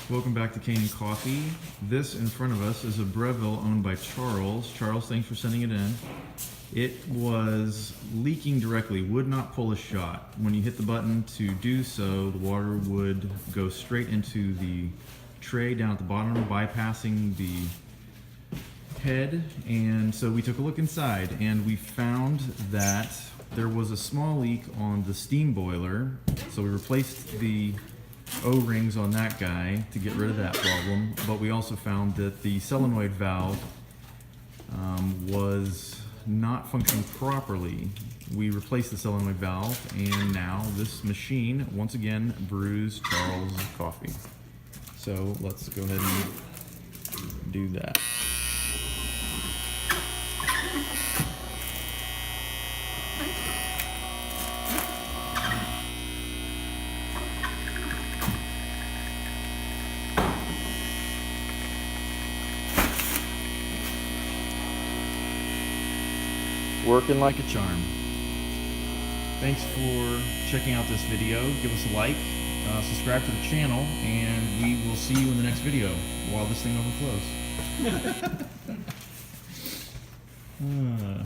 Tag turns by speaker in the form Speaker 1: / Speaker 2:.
Speaker 1: Welcome back to Kanen Coffee. This in front of us is a Breville owned by Charles. Charles, thanks for sending it in. It was leaking directly, would not pull a shot. When you hit the button to do so, the water would go straight into the tray down at the bottom, bypassing the head. And so we took a look inside and we found that there was a small leak on the steam boiler. So we replaced the O-rings on that guy to get rid of that problem, but we also found that the solenoid valve was not functioning properly. We replaced the solenoid valve, and now this machine once again brews Charles' coffee. So let's go ahead and do that. Working like a charm. Thanks for checking out this video. Give us a like, subscribe to the channel, and we will see you in the next video while this thing overflows.